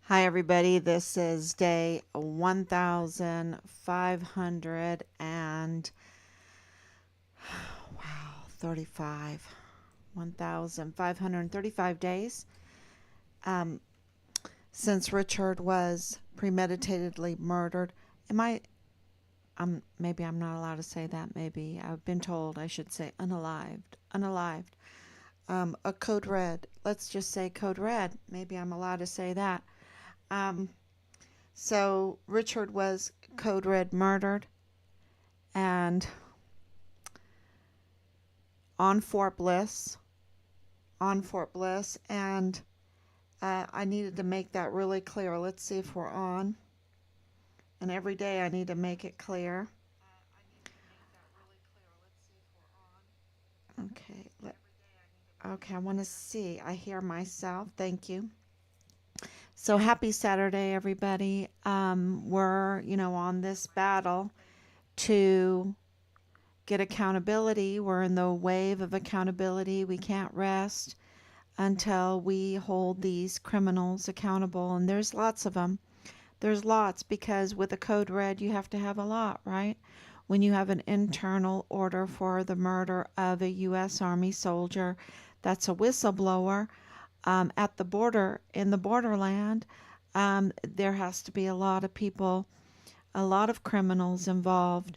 Hi, everybody. This is day 1500 and wow, 35. 1535 days um, since Richard was premeditatedly murdered. Am I? Maybe I'm not allowed to say that. Maybe I've been told I should say unalived. Unalived. A code red. Let's just say code red. Maybe I'm allowed to say that. Um, So Richard was code red murdered, and on Fort Bliss, and I needed to make that really clear. Let's see if we're on. And every day I need to make it clear. Okay, okay, I want to see. I hear myself. Thank you. So happy Saturday, everybody. We're, on this battle to get accountability. We're in the wave of accountability. We can't rest until we hold these criminals accountable. And there's lots of them. There's lots because with a code red, you have to have a lot, right? When you have an internal order for the murder of a U.S. Army soldier, that's a whistleblower. At the border, in the borderland, there has to be a lot of people, a lot of criminals involved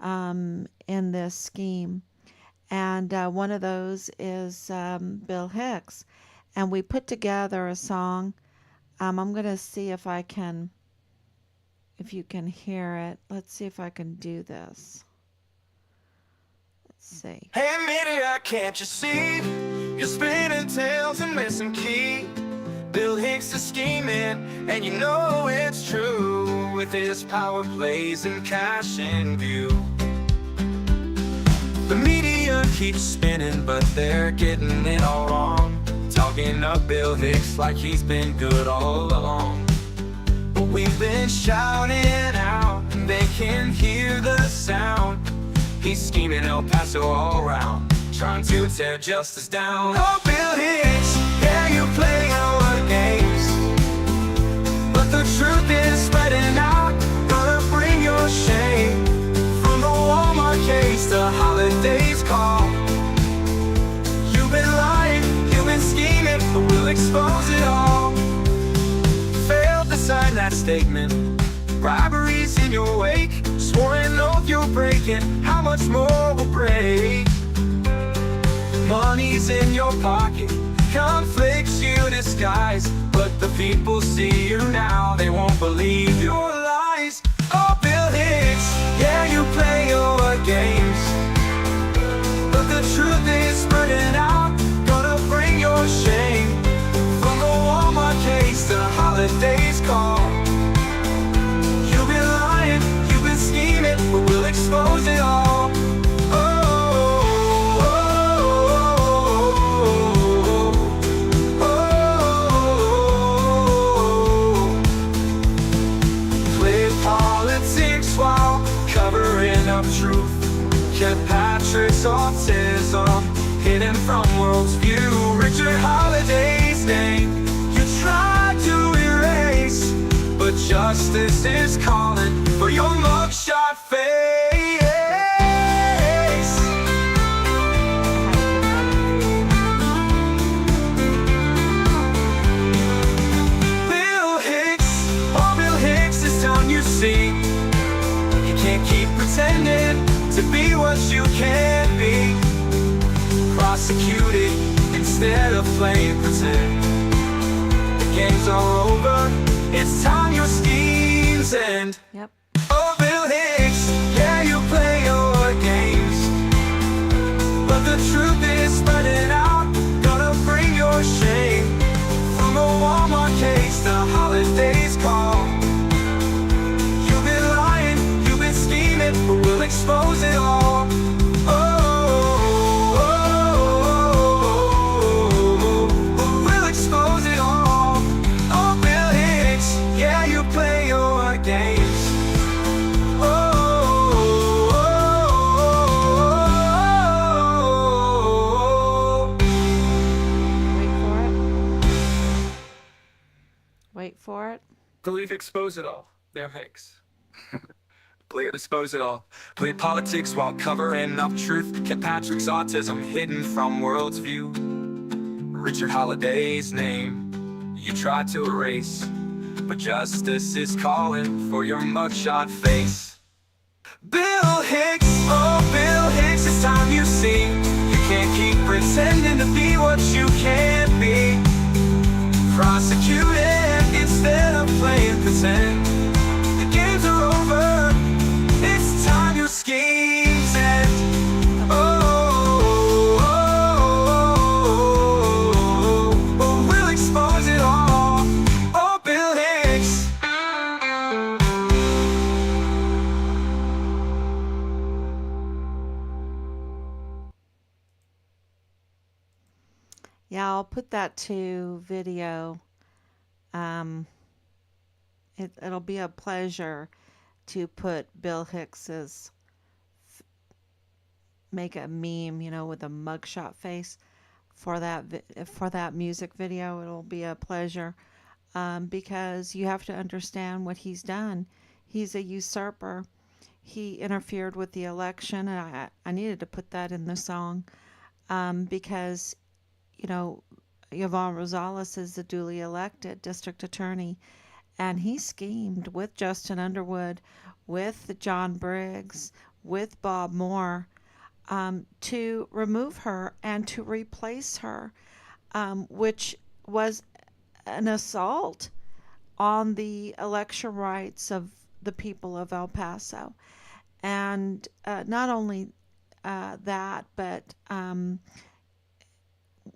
in this scheme. And one of those is Bill Hicks. And we put together a song. I'm going to see if you can hear it. Let's see if I can do this. Let's see. Hey, media, can't you see? You're spinning tails and missing key. Bill Hicks is scheming, and you know it's true. With his power plays and cash in view, the media keeps spinning, but they're getting it all wrong. Talking up Bill Hicks like he's been good all along. But we've been shouting out, and they can hear the sound. He's scheming El Paso all around, trying to tear justice down. Oh, Bill Hicks, yeah, you play our games, but the truth is spreading out, gonna bring your shame. From the Walmart case to Halliday's call, you've been lying, you've been scheming, but we'll expose it all. Failed to sign that statement, briberies in your wake, swore an oath you're breaking, how much more will break? Money's in your pocket, conflicts you disguise, but the people see you now, they won't believe your lies. Oh, Bill Hicks, yeah, you play your games, but the truth is spreading out, gonna bring your shame. From the Walmart case to Halliday's call, you've been lying, you've been scheming, but we'll expose it all. Truth, kept Patrick's autism hidden from world's view. Richard Halliday's name you tried to erase, but justice is calling for your mugshot face. Bill Hicks, oh, Bill Hicks is telling you, see, can't keep pretending to be what you can't be. Prosecuted instead of playing pretend. The games are over, it's time your schemes end. Yep. Oh, Bill Hicks, yeah, you play your games, but the truth is spreading out, gonna bring your shame. From the Walmart case to Halliday's call, but we'll expose it all. We'll expose it all. Oh, Bill Hicks, yeah, you play your games. Believe expose it all. There Hanks. Believe expose it all. Played politics while covering up truth. Kept Patrick's autism hidden from world's view. Richard Halliday's name you tried to erase, but justice is calling for your mugshot face. Bill Hicks, oh Bill Hicks, it's time you see. You can't keep pretending to be what you can't be. Prosecuted instead of playing pretend. The games are over, it's time your schemes end. Oh, we'll expose it all. Oh, Bill Hicks. Yeah, I'll put that to video. Um, it'll be a pleasure to put Bill Hicks's make a meme, with a mugshot face for that music video. It'll be a pleasure, because you have to understand what he's done. He's a usurper. He interfered with the election, and I needed to put that in the song, because you know, Yvonne Rosales is the duly elected district attorney, and he schemed with Justin Underwood, with John Briggs, with Bob Moore, to remove her and to replace her, which was an assault on the election rights of the people of El Paso. And not only that, but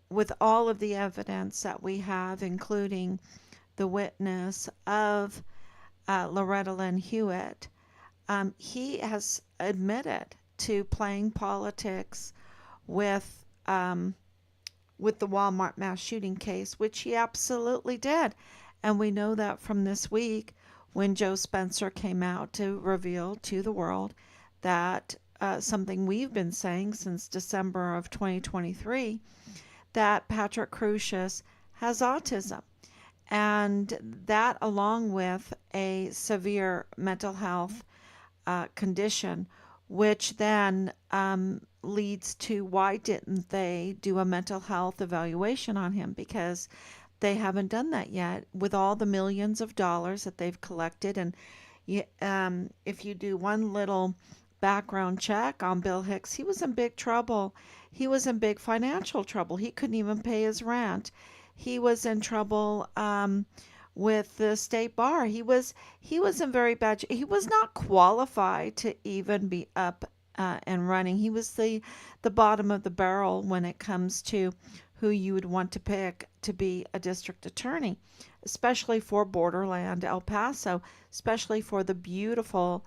with all of the evidence that we have, including the witness of Loretta Lynn Hewitt, he has admitted to playing politics with the Walmart mass shooting case, which he absolutely did. And we know that from this week when Joe Spencer came out to reveal to the world that something we've been saying since December of 2023, that Patrick Crusius has autism. And that, along with a severe mental health condition, which then leads to why didn't they do a mental health evaluation on him? Because they haven't done that yet with all the millions of dollars that they've collected. And if you do one little background check on Bill Hicks, he was in big trouble. He was in big financial trouble. He couldn't even pay his rent. He was in trouble with the state bar. He was in very bad. He was not qualified to even be up and running. He was the bottom of the barrel when it comes to who you would want to pick to be a district attorney, especially for borderland El Paso, especially for the beautiful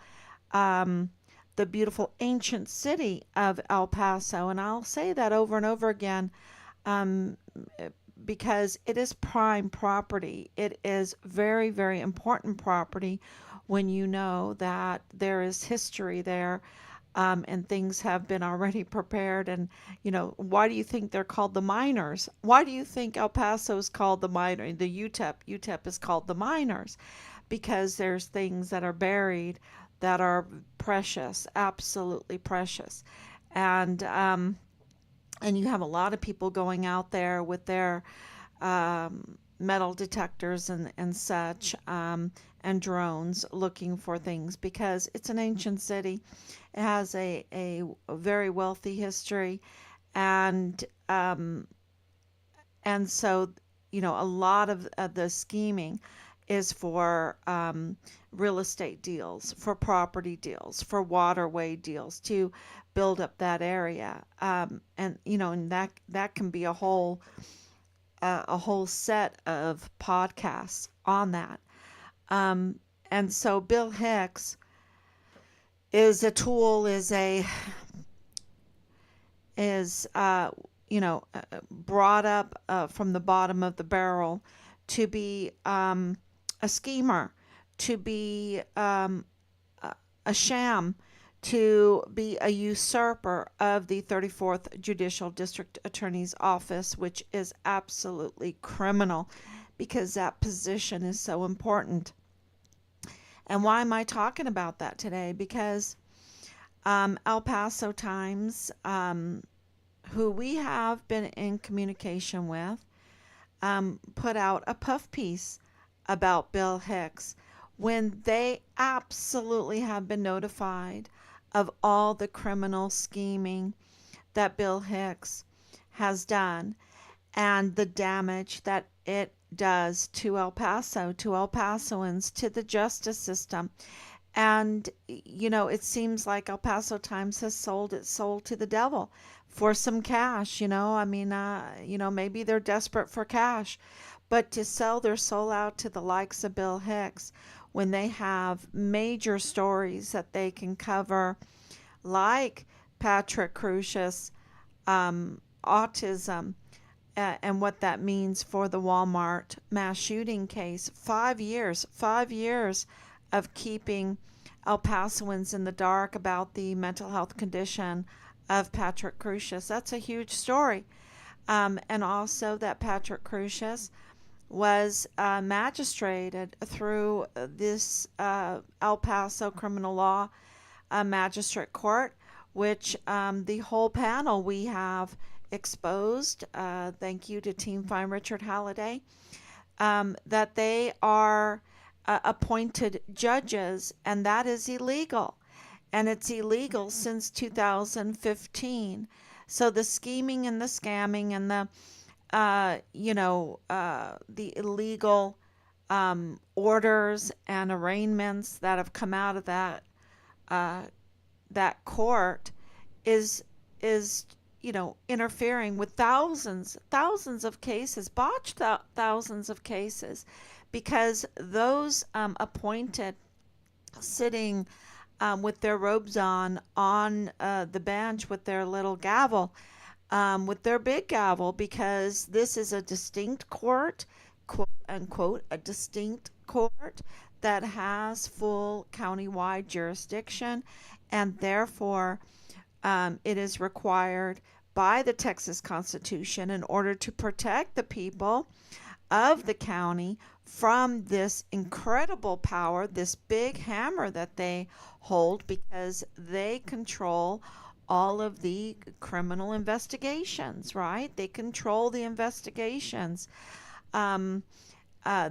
ancient city of El Paso. And I'll say that over and over again, because it is prime property. It is very, very important property when you know that there is history there, and things have been already prepared. And, why do you think they're called the miners? Why do you think El Paso is called the miner? The UTEP is called the miners, because there's things that are buried that are precious, absolutely precious. And you have a lot of people going out there with their metal detectors and such, and drones looking for things, because it's an ancient city. It has a very wealthy history, and so a lot of the scheming is for real estate deals, for property deals, for waterway deals to build up that area, and that can be a whole set of podcasts on that. And so Bill Hicks is a tool, brought up from the bottom of the barrel to be a schemer, to be a sham, to be a usurper of the 34th Judicial District Attorney's Office, which is absolutely criminal, because that position is so important. And why am I talking about that today? Because El Paso Times, who we have been in communication with, put out a puff piece about Bill Hicks when they absolutely have been notified of all the criminal scheming that Bill Hicks has done and the damage that it does to El Paso, to El Pasoans, to the justice system. And, it seems like El Paso Times has sold its soul to the devil for some cash, I mean, maybe they're desperate for cash, but to sell their soul out to the likes of Bill Hicks when they have major stories that they can cover, like Patrick Crucius, autism, and what that means for the Walmart mass shooting case. 5 years of keeping El Pasoans in the dark about the mental health condition of Patrick Crucius. That's a huge story. And also that Patrick Crucius was magistrated through this El Paso criminal law magistrate court, which the whole panel we have exposed. Thank you to Team Fine Richard Halliday. That they are appointed judges, and that is illegal. And it's illegal since 2015. So the scheming and the scamming and the illegal orders and arraignments that have come out of uh, that court is interfering with thousands of cases, botched thousands of cases, because those appointed sitting with their robes on the bench with their little gavel, with their big gavel, because this is a distinct court, quote unquote, a distinct court that has full countywide jurisdiction, and therefore it is required by the Texas Constitution in order to protect the people of the county from this incredible power, this big hammer that they hold, because they control all of the criminal investigations, right? They control the investigations. Um,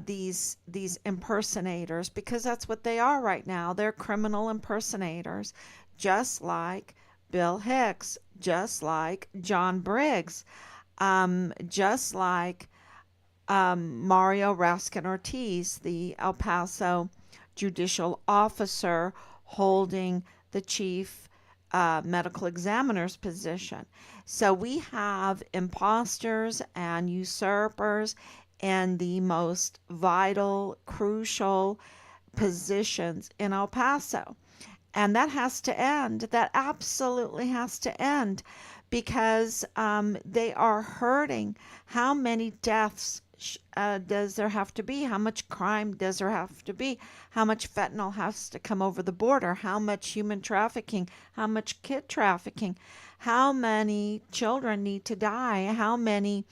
these impersonators, because that's what they are right now. They're criminal impersonators, just like Bill Hicks, just like John Briggs, just like Mario Raskin Ortiz, the El Paso judicial officer holding the chief medical examiner's position. So we have imposters and usurpers in the most vital, crucial positions in El Paso. And that has to end. That absolutely has to end, because they are hurting. How many deaths does there have to be? How much crime does there have to be? How much fentanyl has to come over the border? How much human trafficking? How much kid trafficking? How many children need to die? How many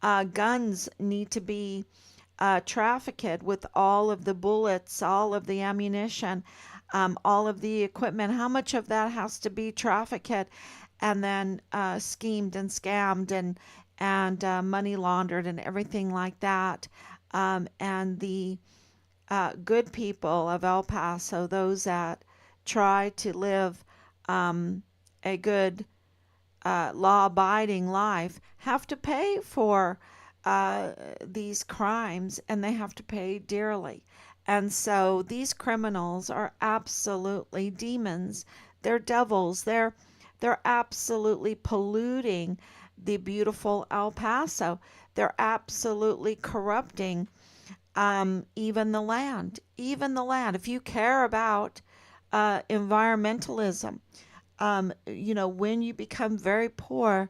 guns need to be trafficked with all of the bullets, all of the ammunition, all of the equipment? How much of that has to be trafficked and then schemed and scammed and money laundered and everything like that? And the good people of El Paso, those that try to live a good law abiding life, have to pay for these crimes, and they have to pay dearly. And so these criminals are absolutely demons. They're devils. They're absolutely polluting the beautiful El Paso. They're absolutely corrupting even the land. Even the land. If you care about environmentalism, when you become very poor,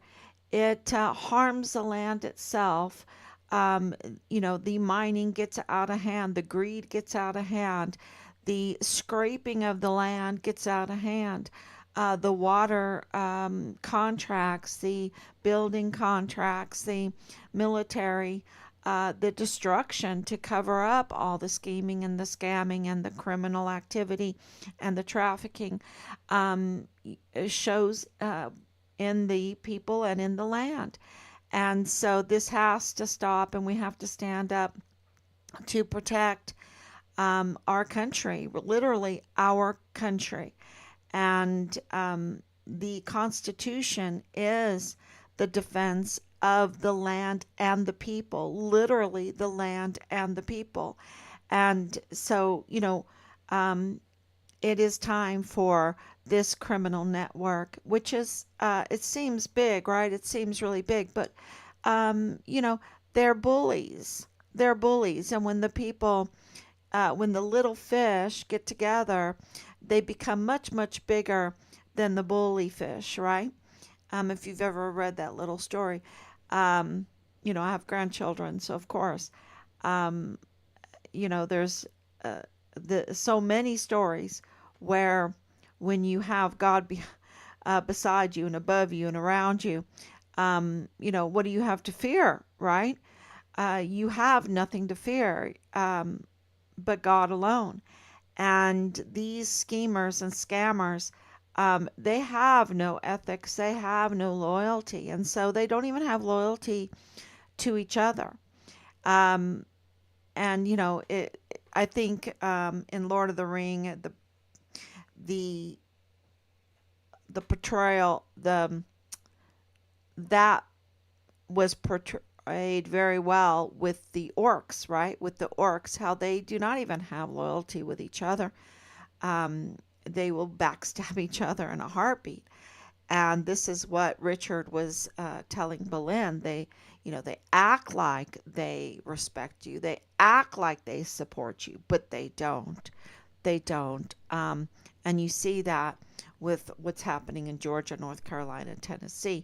it harms the land itself. The mining gets out of hand, the greed gets out of hand, the scraping of the land gets out of hand. The water contracts, the building contracts, the military the destruction to cover up all the scheming and the scamming and the criminal activity and the trafficking, um, shows in the people and in the land. And so this has to stop, and we have to stand up to protect our country, literally our country. And the Constitution is the defense of the land and the people, literally the land and the people. And so, um, it is time for this criminal network, which is, it seems big, right? It seems really big, but, um, you know, they're bullies. They're bullies. And when the little fish get together, they become much, much bigger than the bully fish, right? If you've ever read that little story, um, I have grandchildren, so of course, um, there's uh, so many stories where when you have God beside you and above you and around you, what do you have to fear, right? You have nothing to fear but God alone. And these schemers and scammers, they have no ethics, they have no loyalty, and so they don't even have loyalty to each other. Um, and I think in Lord of the Ring, the the portrayal that was portrayed very well with the orcs, right? With the orcs, how they do not even have loyalty with each other. Um, they will backstab each other in a heartbeat. And this is what Richard was telling Boleyn. They act like they respect you. They act like they support you, but they don't. They don't. And you see that with what's happening in Georgia, North Carolina, Tennessee.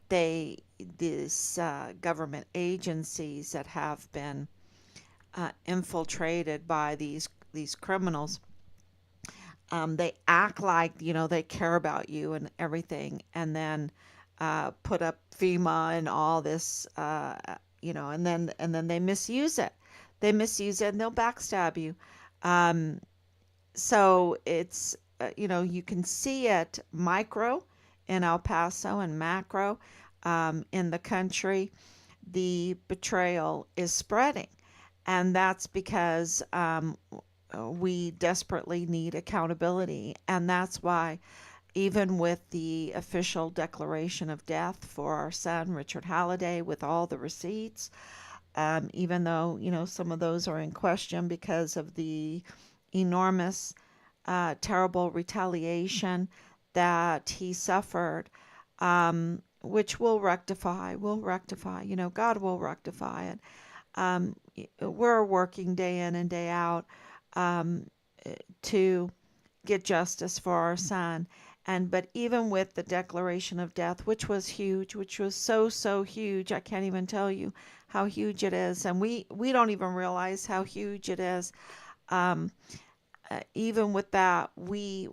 These government agencies that have been infiltrated by these criminals, they act like they care about you and everything, and then put up FEMA and all this, and then they misuse it. They misuse it and they'll backstab you. Um, so it's you can see it micro in El Paso and macro in the country. The betrayal is spreading, and that's because we desperately need accountability. And that's why, even with the official declaration of death for our son, Richard Halliday, with all the receipts, even though, some of those are in question because of the enormous, terrible retaliation that he suffered, which will rectify, God will rectify it. Um, we're working day in and day out um, to get justice for our son. But even with the declaration of death, which was huge, which was so huge, I can't even tell you how huge it is, and we don't even realize how huge it is. Um, Even with that, we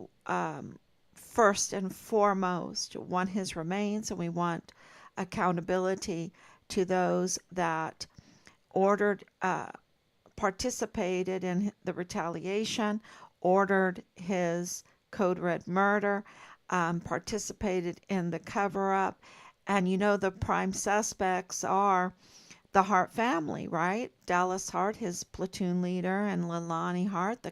first and foremost want his remains, and we want accountability to those that ordered, participated in the retaliation, ordered his code red murder, participated in the cover up. And the prime suspects are the Hart family, right? Dallas Hart, his platoon leader, and Leilani Hart, the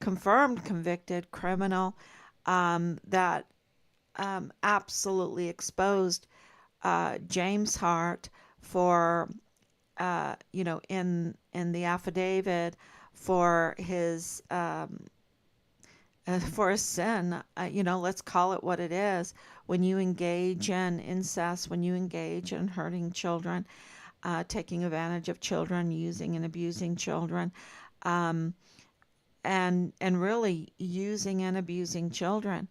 confirmed convicted criminal that absolutely exposed James Hart for in the affidavit for his for a sin. Let's call it what it is. When you engage in incest, when you engage in hurting children, taking advantage of children, using and abusing children, um, and really using and abusing children,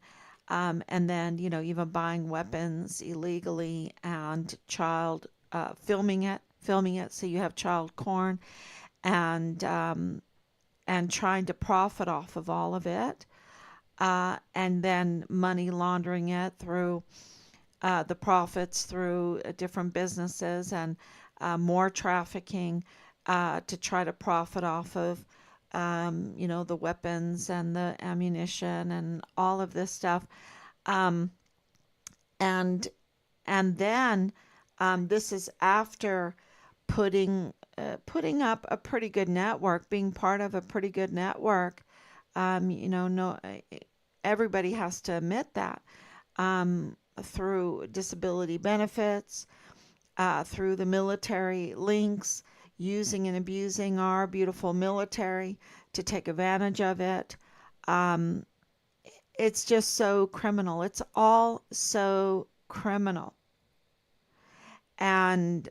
and then even buying weapons illegally and child filming it, so you have child porn, and trying to profit off of all of it, and then money laundering it through the profits through different businesses, and more trafficking to try to profit off of, the weapons and the ammunition and all of this stuff. Um, and and then this is after putting up a pretty good network, being part of a pretty good network. No, everybody has to admit that, through disability benefits, through the military links, using and abusing our beautiful military to take advantage of it. Um, it's just so criminal. It's all so criminal. And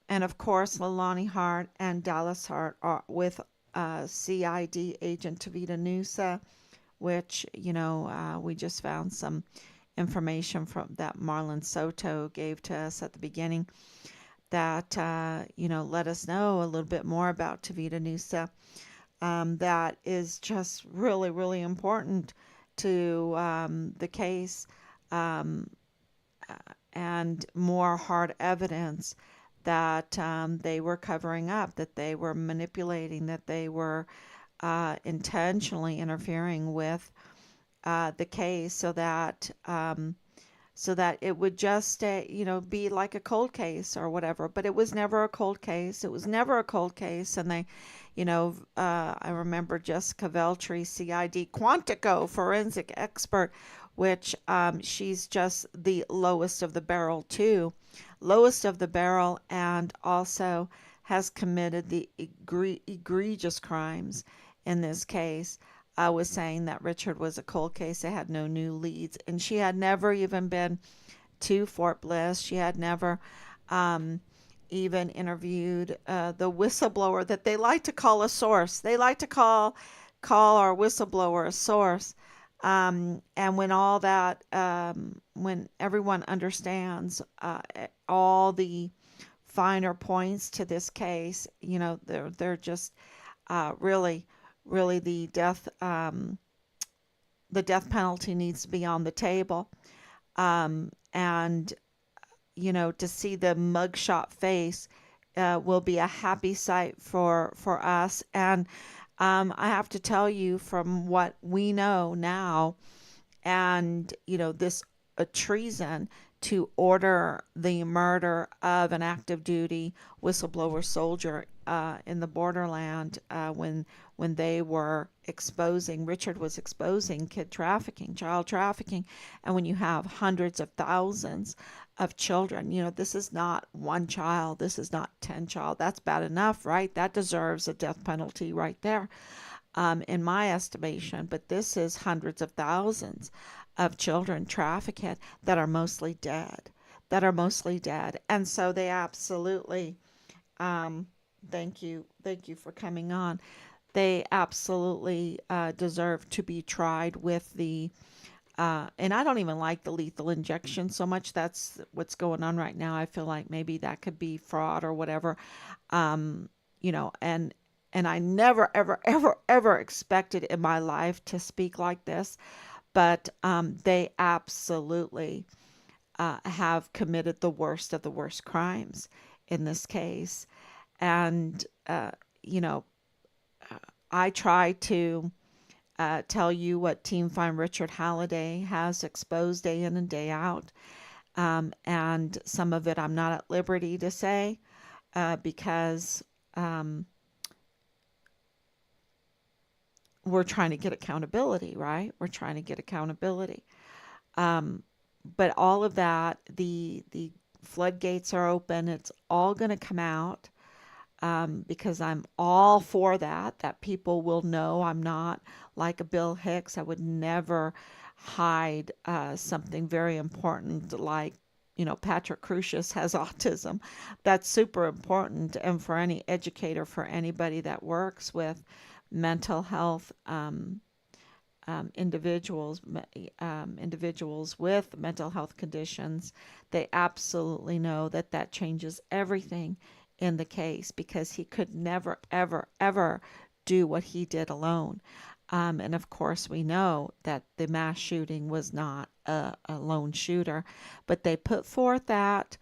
of course, Lalani Hart and Dallas Hart are with CID agent Tavita Nusa, which we just found some information from that Marlon Soto gave to us at the beginning that let us know a little bit more about Tavita Nusa. That is just really, really important to the case, um, and more hard evidence that they were covering up, that they were manipulating, that they were intentionally interfering with the case so that it would just stay, be like a cold case or whatever. But it was never a cold case. It was never a cold case. And I remember Jessica Veltri, CID Quantico forensic expert, which she's just the lowest of the barrel too, lowest of the barrel, and also has committed the egregious crimes in this case. I was saying that Richard was a cold case. They had no new leads, and she had never even been to Fort Bliss. She had never um, even interviewed the whistleblower that they like to call a source. They like to call our whistleblower a source. And when all that, when everyone understands all the finer points to this case, they're just really, really the death penalty needs to be on the table. And to see the mugshot face will be a happy sight for us. And I have to tell you, from what we know now, and this a treason to order the murder of an active duty whistleblower soldier in the borderland, when they were exposing, Richard was exposing kid trafficking, child trafficking. And when you have hundreds of thousands of children, this is not one child, this is not 10 child. That's bad enough, right? That deserves a death penalty right there, in my estimation. But this is hundreds of thousands of children trafficked that are mostly dead, And so they absolutely, um, thank you for coming on. They absolutely deserve to be tried with and I don't even like the lethal injection so much. That's what's going on right now. I feel like maybe that could be fraud or whatever. Um, and I never, ever, ever, ever expected in my life to speak like this, but they absolutely have committed the worst of the worst crimes in this case. And, you know, I try to tell you what Team Find Richard Halliday has exposed day in and day out. And some of it I'm not at liberty to say because um, we're trying to get accountability, right? We're trying to get accountability. Um, but all of that, the floodgates are open. It's all going to come out, because I'm all for that, that people will know I'm not like a Bill Hicks. I would never hide something very important like, Patrick Crucius has autism. That's super important. And for any educator, for anybody that works with mental health, individuals with mental health conditions, they absolutely know that that changes everything in the case, because he could never, ever, ever do what he did alone. And of course, we know that the mass shooting was not a lone shooter, but they put forth that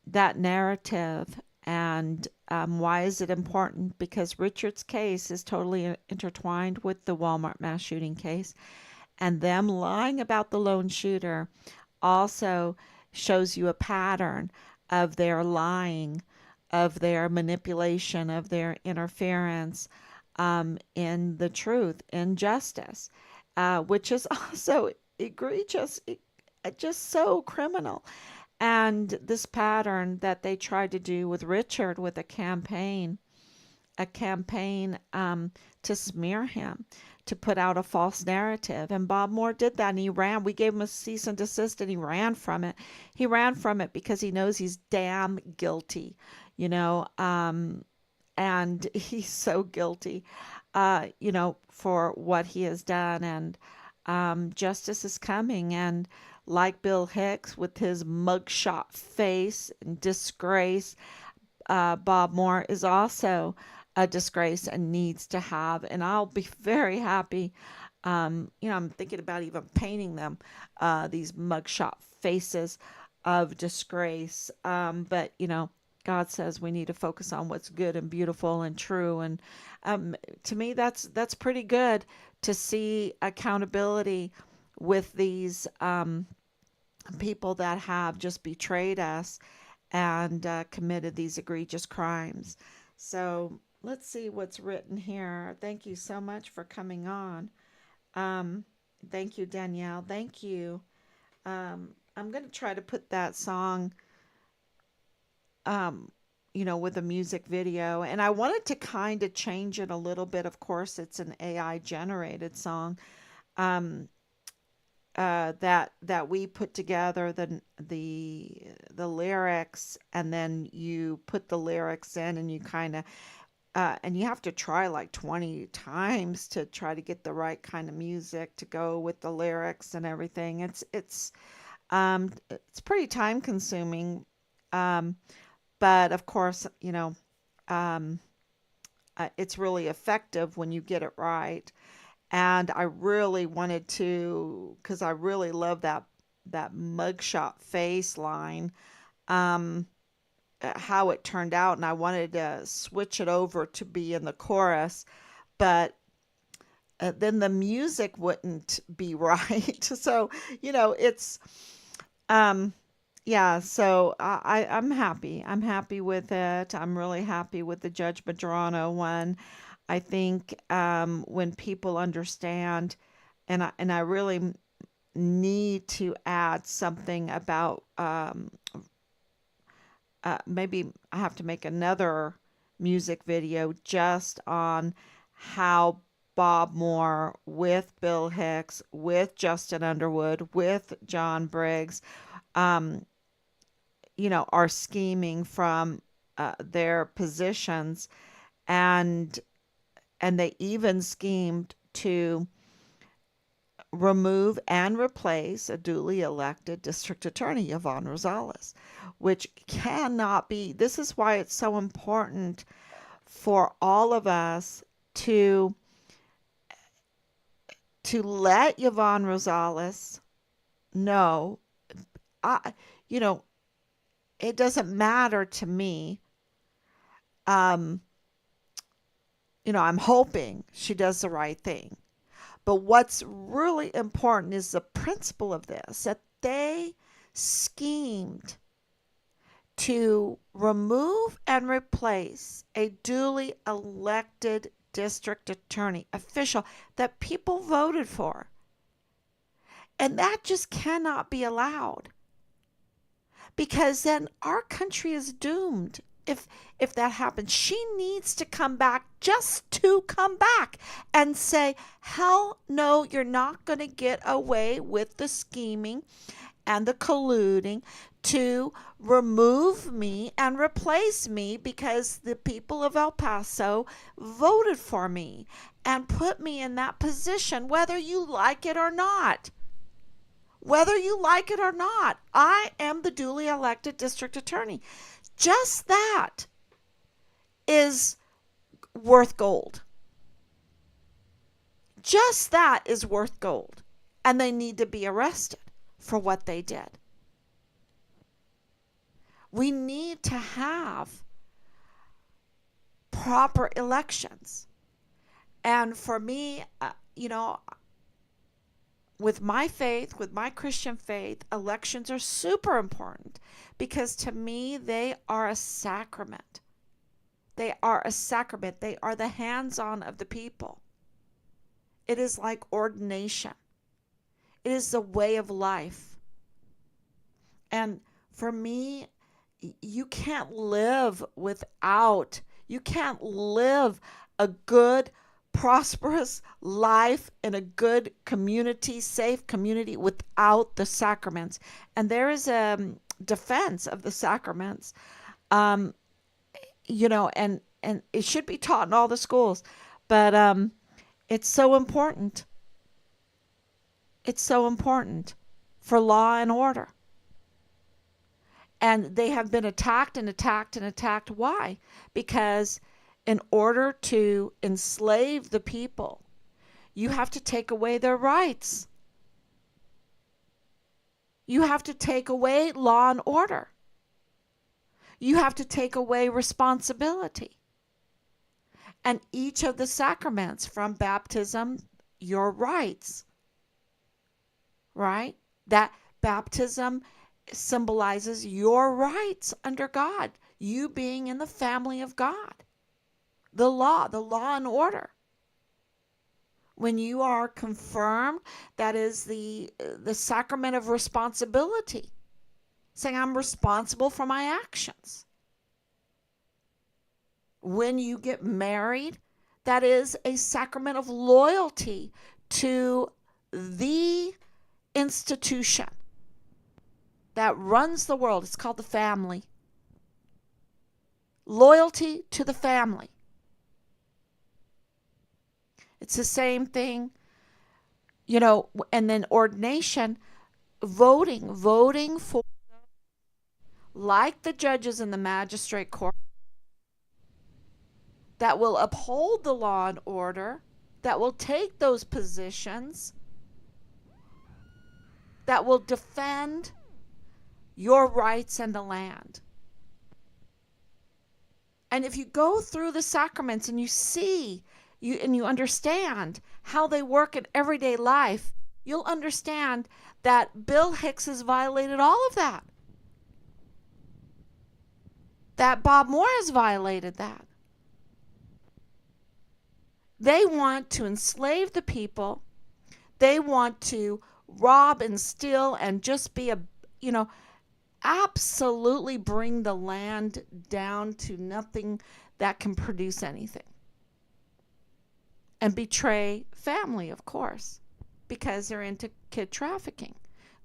that narrative. And why is it important? Because Richard's case is totally intertwined with the Walmart mass shooting case, and them lying about the lone shooter also shows you a pattern of their lying, of their manipulation, of their interference in the truth, in justice, which is also egregious, just so criminal. And this pattern that they tried to do with Richard with a campaign to smear him, to put out a false narrative. And Bob Moore did that, and he ran. We gave him a cease and desist, and he ran from it. He ran from it because he knows he's damn guilty, you know, and he's so guilty, for what he has done. And justice is coming. And like Bill Hicks with his mugshot face and disgrace, Bob Moore is also a disgrace and needs to have. And I'll be very happy. I'm thinking about even painting them, these mugshot faces of disgrace. But God says we need to focus on what's good and beautiful and true. And to me, that's pretty good to see accountability with these people that have just betrayed us and committed these egregious crimes. So let's see what's written here. Thank you so much for coming on. Um, Thank you, Danielle. Thank you. I'm going to try to put that song, with a music video. And I wanted to kind of change it a little bit. Of course, it's an AI generated song. Um, that we put together the lyrics, and then you put the lyrics in, and you kind of and you have to try like 20 times to try to get the right kind of music to go with the lyrics and everything. It's pretty time consuming, um, but of course, um, it's really effective when you get it right. And I really wanted to, because I really love that mugshot face line, um, how it turned out, and I wanted to switch it over to be in the chorus, but then the music wouldn't be right. So it's um, yeah. So I'm happy. I'm happy with it. I'm really happy with the Judge Madrano one. I think when people understand, and I really need to add something about, maybe I have to make another music video just on how Bob Moore with Bill Hicks, with Justin Underwood, with John Briggs, um, are scheming from their positions, and they even schemed to remove and replace a duly elected district attorney, Yvonne Rosales, which cannot be. This is why it's so important for all of us to let Yvonne Rosales know. I, you know, it doesn't matter to me. Um, I'm hoping she does the right thing. But what's really important is the principle of this, that they schemed to remove and replace a duly elected district attorney official that people voted for. And that just cannot be allowed, because then our country is doomed. If that happens, she needs to come back, just to come back and say, hell no, you're not going to get away with the scheming and the colluding to remove me and replace me, because the people of El Paso voted for me and put me in that position, whether you like it or not. Whether you like it or not, I am the duly elected district attorney. Just that is worth gold. Just that is worth gold. And they need to be arrested for what they did. We need to have proper elections. And for me, with my faith, with my Christian faith, elections are super important because to me, they are a sacrament. They are a sacrament. They are the hands on of the people. It is like ordination, it is the way of life. And for me, you can't live without, you can't live a good, prosperous life in a good community, safe community without the sacraments. And there is a defense of the sacraments, um, and it should be taught in all the schools. But it's so important. It's so important for law and order. And they have been attacked and attacked and attacked. Why? Because in order to enslave the people, you have to take away their rights. You have to take away law and order. You have to take away responsibility. And each of the sacraments, from baptism, your rights, right? That baptism symbolizes your rights under God, you being in the family of God. The law and order. When you are confirmed, that is the sacrament of responsibility, saying I'm responsible for my actions. When you get married, that is a sacrament of loyalty to the institution that runs the world. It's called the family. Loyalty to the family. It's the same thing, and then ordination, voting for, like the judges in the magistrate court, that will uphold the law and order, that will take those positions, that will defend your rights in the land. And if you go through the sacraments and you see, you understand how they work in everyday life, you'll understand that Bill Hicks has violated all of that. That Bob Moore has violated that. They want to enslave the people. They want to rob and steal and just be absolutely bring the land down to nothing that can produce anything. And betray family, of course, because they're into kid trafficking.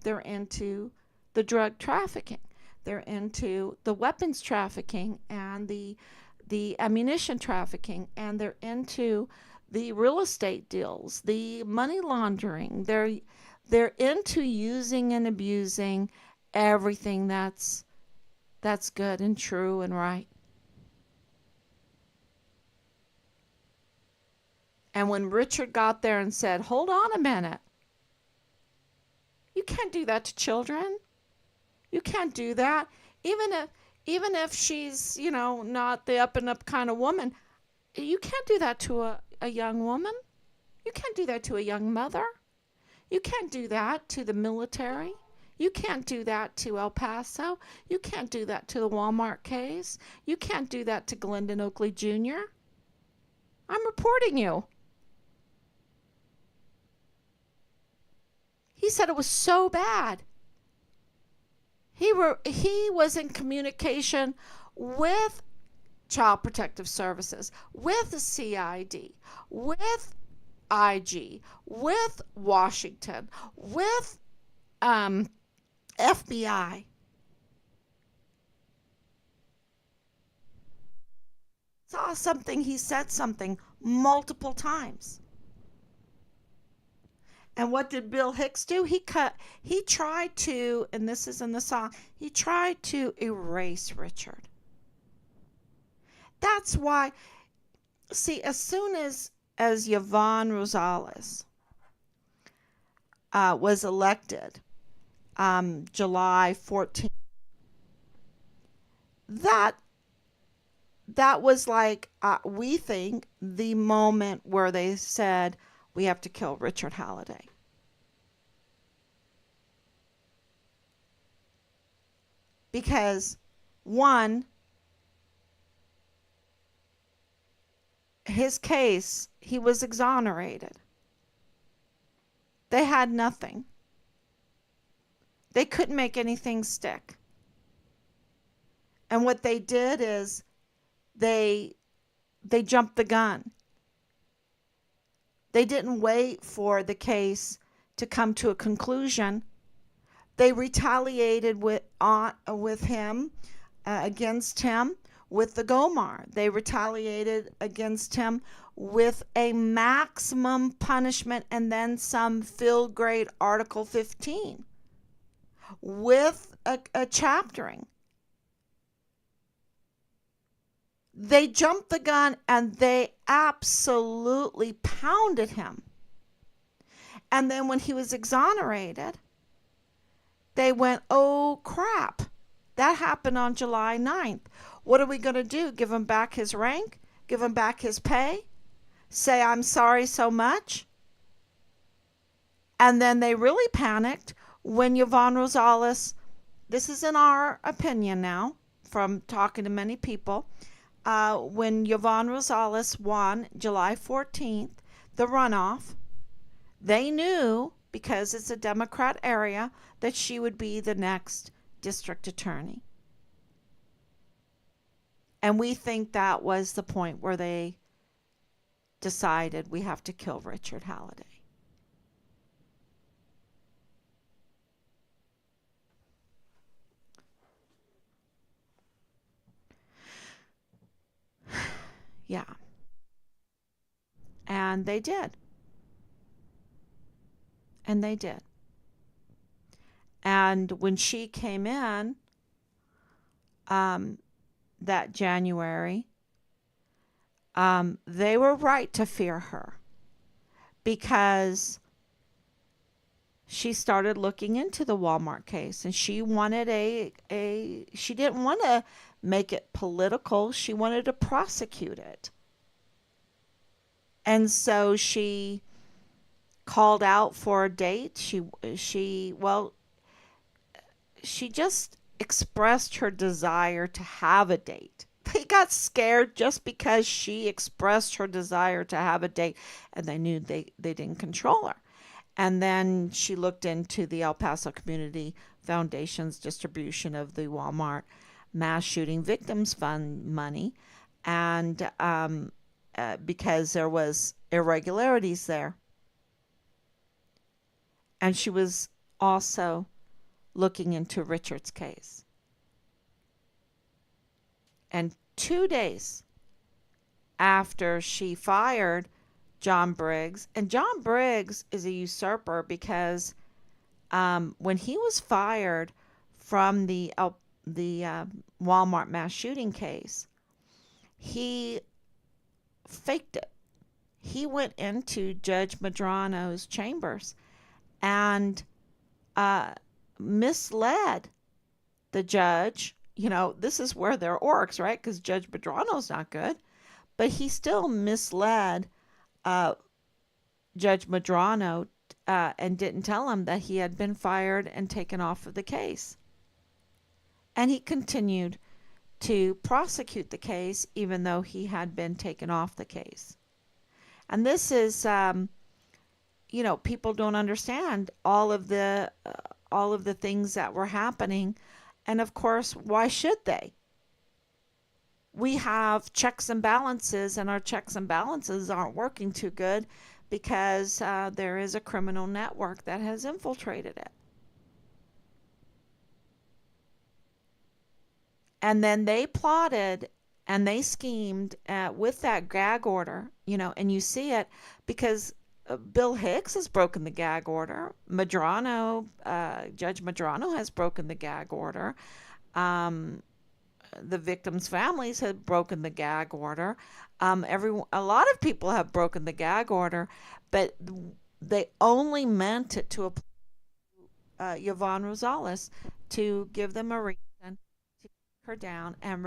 They're into the drug trafficking. They're into the weapons trafficking and the ammunition trafficking, and they're into the real estate deals, the money laundering. They're into using and abusing everything that's good and true and right. And when Richard got there and said, "Hold on a minute. You can't do that to children. You can't do that. Even if she's, not the up and up kind of woman, you can't do that to a young woman. You can't do that to a young mother. You can't do that to the military. You can't do that to El Paso. You can't do that to the Walmart case. You can't do that to Glendon Oakley Jr. I'm reporting you." He said it was so bad. He was in communication with Child Protective Services, with the CID, with IG, with Washington, with FBI. He said something multiple times. And what did Bill Hicks do? He tried to, and this is in the song, he tried to erase Richard. That's why, see, as soon as Yvonne Rosales was elected, July 14th, that that was like, we think, the moment where they said we have to kill Richard Halliday. Because, one, his case, he was exonerated. They had nothing. They couldn't make anything stick. And what they did is they they jumped the gun. They didn't wait for the case to come to a conclusion. They retaliated with him, against him, with the Gomar. They retaliated against him with a maximum punishment and then some field grade Article 15 with a chaptering. They jumped the gun and they absolutely pounded him. And then when he was exonerated, they went, oh crap, that happened on July 9th. What are we going to do? Give him back his rank? Give him back his pay? Say, I'm sorry so much? And then they really panicked when Yvonne Rosales, this is in our opinion now, from talking to many people, when Yvonne Rosales won July 14th, the runoff, they knew, because it's a Democrat area, that she would be the next district attorney. And we think that was the point where they decided we have to kill Richard Halliday. Yeah. And they did. And they did. And when she came in, that January, they were right to fear her because she started looking into the Walmart case, and she wanted she didn't want to make it political. She wanted to prosecute it. And so she called out for a date. She just expressed her desire to have a date. They got scared just because she expressed her desire to have a date, and they knew they didn't control her. And then she looked into the El Paso Community Foundation's distribution of the Walmart Mass Shooting Victims Fund money, and because there was irregularities there. And she was also looking into Richard's case. And 2 days after she fired John Briggs, and John Briggs is a usurper because when he was fired from the Walmart mass shooting case, he faked it. He went into Judge Medrano's chambers and misled the judge. You know, this is where they're orcs, right? Because Judge Medrano's not good. But he still misled Judge Medrano and didn't tell him that he had been fired and taken off of the case. And he continued to prosecute the case even though he had been taken off the case. And this is, people don't understand all of the things that were happening. And of course, why should they? We have checks and balances, and our checks and balances aren't working too good because there is a criminal network that has infiltrated it. And then they plotted and they schemed with that gag order, and you see it because Bill Hicks has broken the gag order. Judge Medrano has broken the gag order. The victims' families have broken the gag order. A lot of people have broken the gag order, but they only meant it to Yvonne Rosales to give them a reason to her down and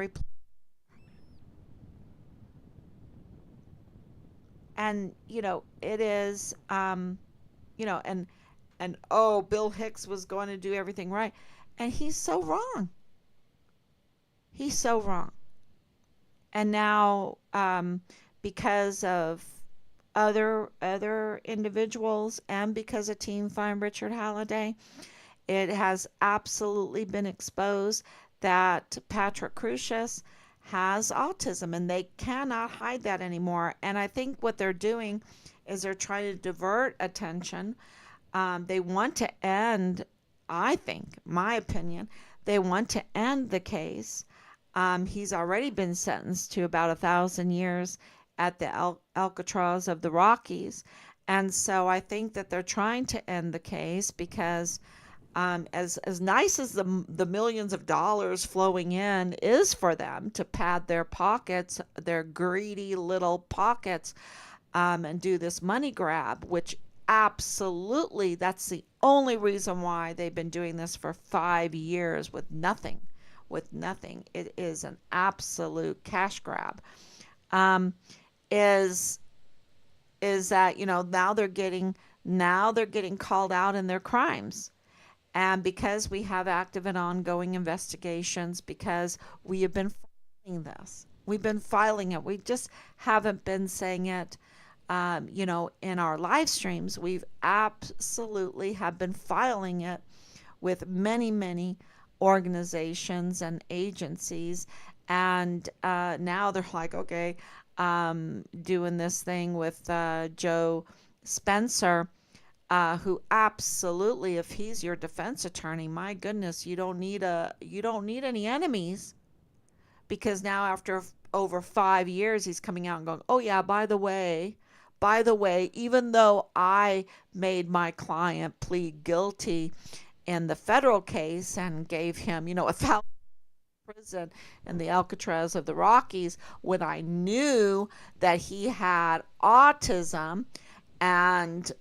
it is and oh, Bill Hicks was going to do everything right, and he's so wrong. He's so wrong. And now, because of other individuals and because of Team Find Richard Halliday, it has absolutely been exposed that Patrick Crucius has autism, and they cannot hide that anymore. And I think what they're doing is they're trying to divert attention. They want to end, I think, my opinion, they want to end the case. He's already been sentenced to about 1,000 years at the Alcatraz of the Rockies. And so I think that they're trying to end the case because as nice as the millions of dollars flowing in is for them to pad their pockets, their greedy little pockets, and do this money grab, which absolutely that's the only reason why they've been doing this for 5 years with nothing. With nothing, it is an absolute cash grab. Um, is is that now they're getting called out in their crimes. And because we have active and ongoing investigations, because we have been filing this, we've been filing it. We just haven't been saying it, in our live streams. We've absolutely have been filing it with many, many organizations and agencies. And now they're like, okay, doing this thing with Joe Spencer, who absolutely, if he's your defense attorney, my goodness, you don't need any enemies, because now after over 5 years, he's coming out and going, oh yeah, by the way, even though I made my client plead guilty in the federal case and gave him, 1,000 prison in the Alcatraz of the Rockies, when I knew that he had autism and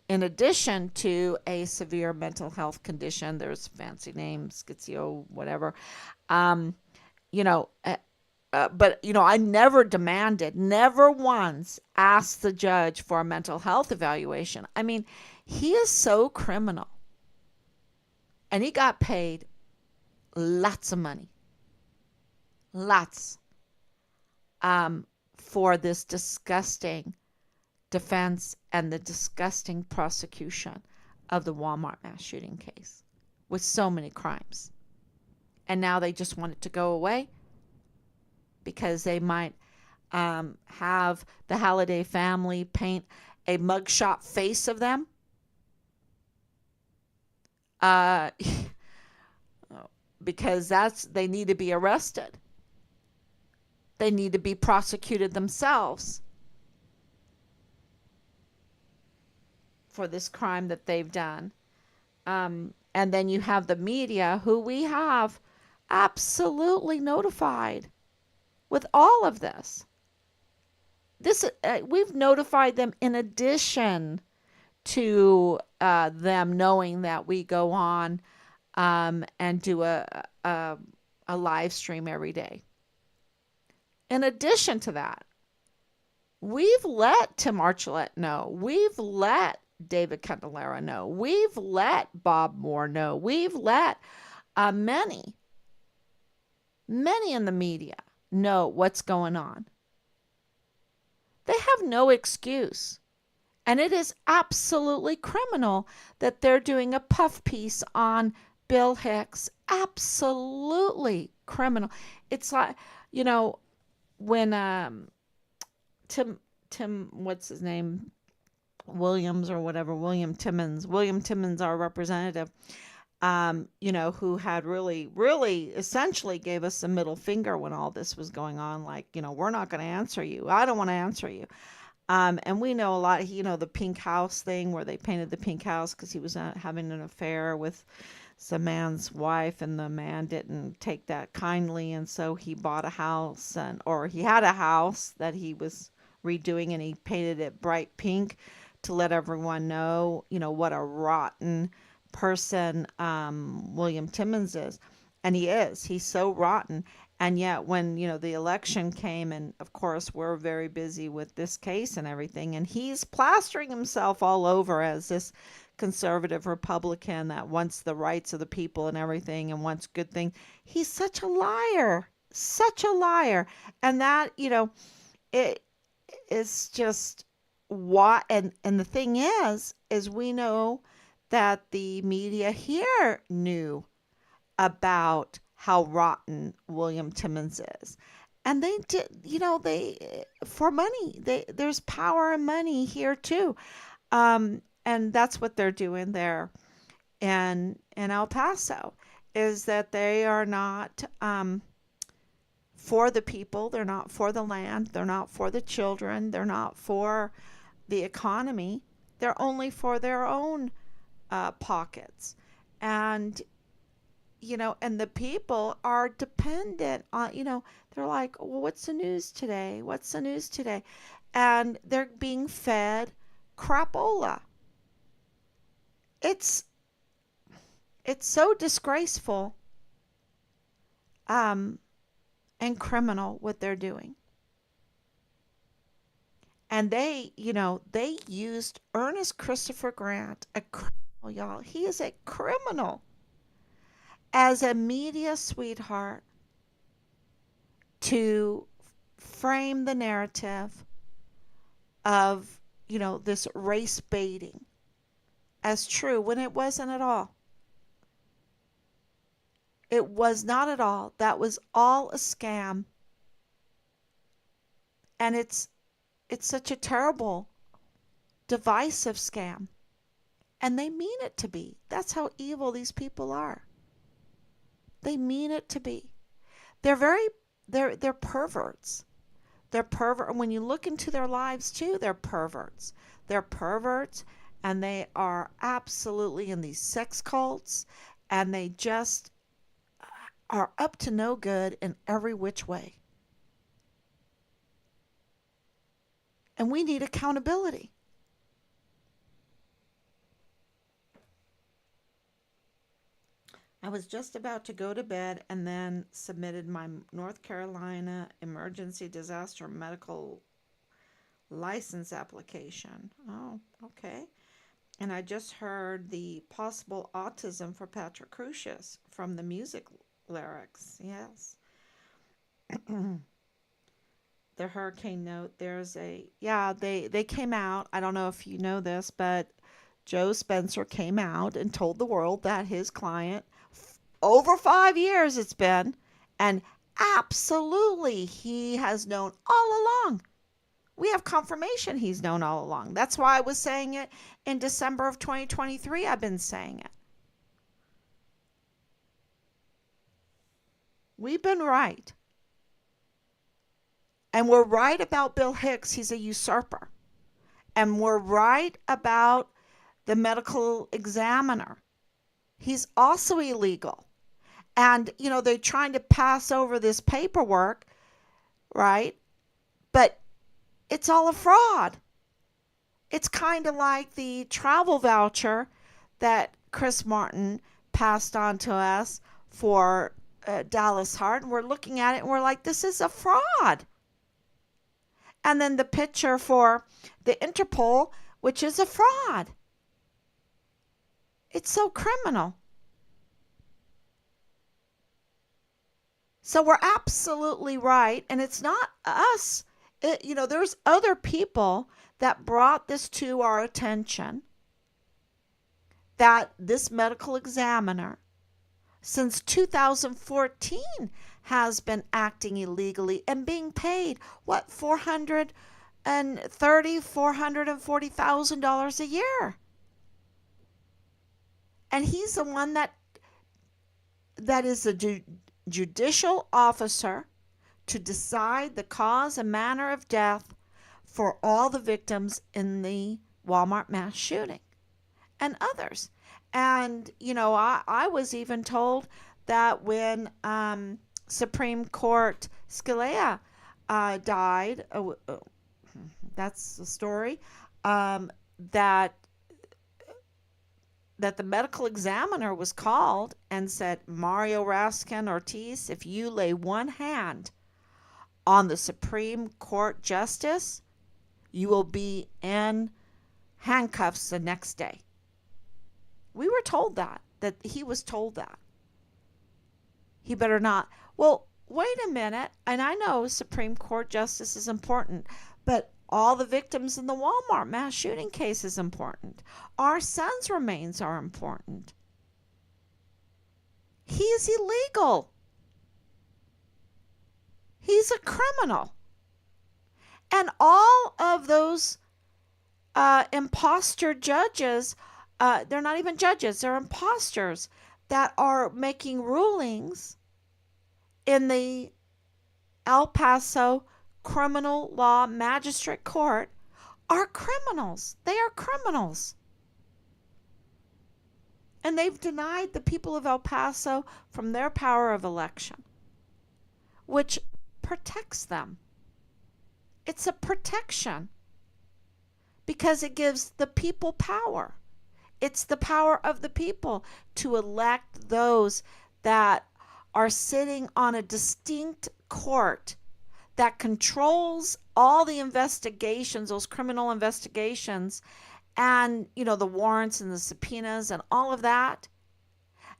in addition to a severe mental health condition, there's fancy names, schizio, whatever. Um, you know, uh, but I never demanded, never once asked the judge for a mental health evaluation. I mean, he is so criminal, and he got paid lots of money, lots, for this disgusting defense and the disgusting prosecution of the Walmart mass shooting case with so many crimes. And now they just want it to go away because they might have the Halliday family paint a mugshot face of them. Uh, because they need to be arrested. They need to be prosecuted themselves for this crime that they've done. And then you have the media, who we have absolutely notified with all of this. We've notified them in addition to them knowing that we go on and do a live stream every day. In addition to that, we've let Tim Archuleta know. We've let David Candelara know. We've let Bob Moore know. We've let many in the media know what's going on. They have no excuse. And it is absolutely criminal that they're doing a puff piece on Bill Hicks. Absolutely criminal. It's like, when Tim, what's his name? Williams or whatever, William Timmons, our representative, who had really essentially gave us a middle finger when all this was going on. Like, we're not going to answer you. I don't want to answer you. And we know a lot, the pink house thing where they painted the pink house because he was having an affair with some man's wife, and the man didn't take that kindly. And so he bought a house or he had a house that he was redoing, and he painted it bright pink to let everyone know, what a rotten person William Timmons is. And he is. He's so rotten. And yet, when, the election came, and of course, we're very busy with this case and everything, and he's plastering himself all over as this conservative Republican that wants the rights of the people and everything and wants good things. He's such a liar. Such a liar. And that, it is just what, and the thing is we know that the media here knew about how rotten William Timmons is. And they did, for money. There's power and money here too. And that's what they're doing there in El Paso, is that they are not for the people, they're not for the land, they're not for the children, they're not for the economy. They're only for their own pockets. And and the people are dependent on, they're like, well, what's the news today? What's the news today? And they're being fed crapola. It's it's so disgraceful um, and criminal what they're doing. And they used Ernest Christopher Grant, a criminal, y'all. He is a criminal, as a media sweetheart to frame the narrative of, this race baiting as true when it wasn't at all. It was not at all. That was all a scam. And it's such a terrible, divisive scam. And they mean it to be. That's how evil these people are. They mean it to be. They're very they're perverts. They're pervert, and when you look into their lives too, they're perverts. They're perverts, and they are absolutely in these sex cults, and they just are up to no good in every which way. And we need accountability. I was just about to go to bed and then submitted my North Carolina Emergency Disaster Medical License application. Oh, okay. And I just heard the possible autism for Patrick Crucius from the music lyrics. Yes. The hurricane note, yeah, they came out. I don't know if you know this, but Joe Spencer came out and told the world that his client, over 5 years it's been, and absolutely he has known all along. We have confirmation he's known all along. That's why I was saying it in December of 2023. I've been saying it. We've been right. And we're right about Bill Hicks. He's a usurper. And we're right about the medical examiner. He's also illegal. And, they're trying to pass over this paperwork, right? But it's all a fraud. It's kind of like the travel voucher that Chris Martin passed on to us for Dallas Hart. And we're looking at it and we're like, this is a fraud. And then the picture for the Interpol, which is a fraud. It's so criminal. So we're absolutely right. And it's not us. There's other people that brought this to our attention, that this medical examiner, since 2014, has been acting illegally and being paid, what, $440,000 a year. And he's the one that is a judicial officer to decide the cause and manner of death for all the victims in the Walmart mass shooting and others. And, I was even told that when Supreme Court Scalia died, that's the story, that that the medical examiner was called and said, Mario Raskin Ortiz, if you lay one hand on the Supreme Court justice, you will be in handcuffs the next day. We were told that he was told that. He better not. Well, wait a minute. And I know Supreme Court justice is important, but all the victims in the Walmart mass shooting case is important. Our son's remains are important. He is illegal. He's a criminal. And all of those imposter judges, they're not even judges, they're imposters that are making rulings in the El Paso Criminal Law Magistrate Court are criminals. They are criminals. And they've denied the people of El Paso from their power of election, which protects them. It's a protection because it gives the people power. It's the power of the people to elect those that are sitting on a distinct court that controls all the investigations, those criminal investigations, and, the warrants and the subpoenas and all of that,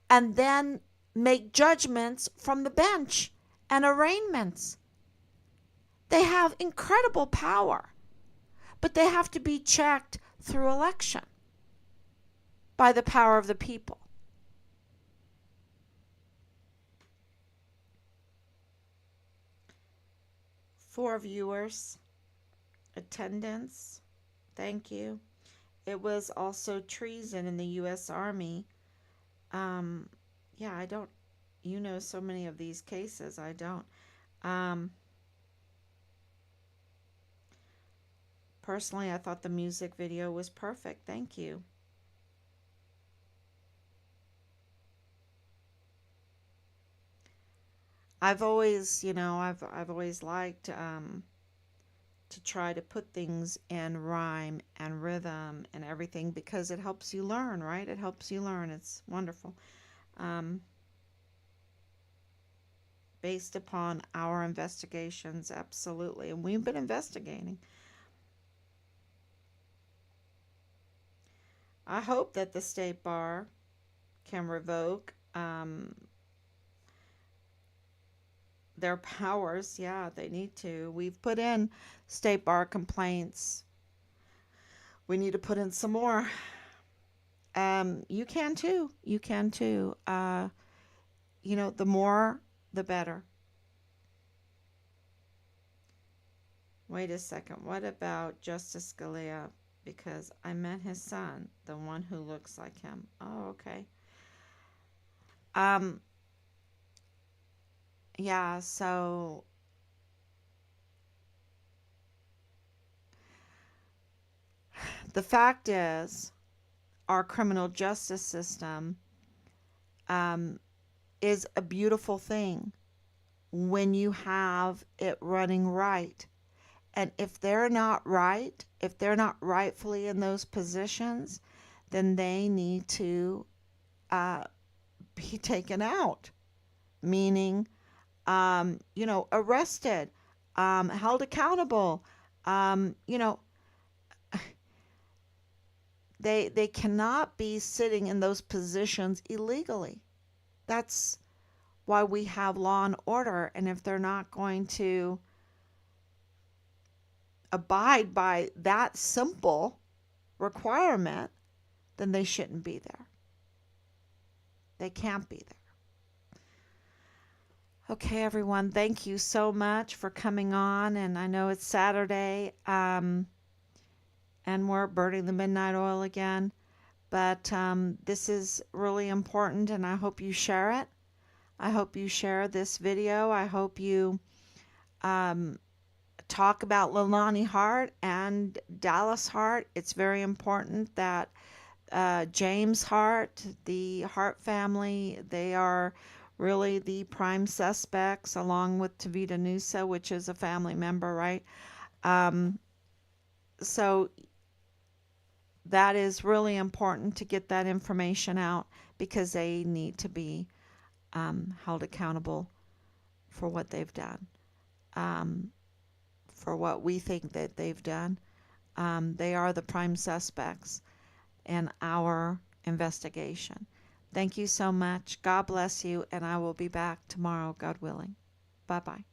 and then make judgments from the bench and arraignments. They have incredible power, but they have to be checked through election by the power of the people. For viewers, attendance, thank you. It was also treason in the U.S. Army. Yeah, I don't, so many of these cases. I don't. Personally, I thought the music video was perfect. Thank you. I've always, I've always liked to try to put things in rhyme and rhythm and everything because it helps you learn, right? It helps you learn. It's wonderful. Based upon our investigations, absolutely. And we've been investigating. I hope that the state bar can revoke their powers. Yeah, they need to. We've put in state bar complaints. We need to put in some more. You can too. You can too. The more, the better. Wait a second. What about Justice Scalia? Because I met his son, the one who looks like him. Oh, okay. Yeah, so the fact is, our criminal justice system is a beautiful thing when you have it running right. And if they're not right, if they're not rightfully in those positions, then they need to be taken out, meaning, arrested, held accountable. They cannot be sitting in those positions illegally. That's why we have law and order. And if they're not going to abide by that simple requirement, then they shouldn't be there. They can't be there. Okay, everyone, thank you so much for coming on. And I know it's Saturday, and we're burning the midnight oil again. But this is really important, and I hope you share it. I hope you share this video. I hope you talk about Leilani Hart and Dallas Hart. It's very important that James Hart, the Hart family, they are really the prime suspects, along with Tavita Nusa, which is a family member, right? So that is really important to get that information out because they need to be held accountable for what they've done, um, for what we think that they've done. They are the prime suspects in our investigation. Thank you so much. God bless you, and I will be back tomorrow, God willing. Bye bye.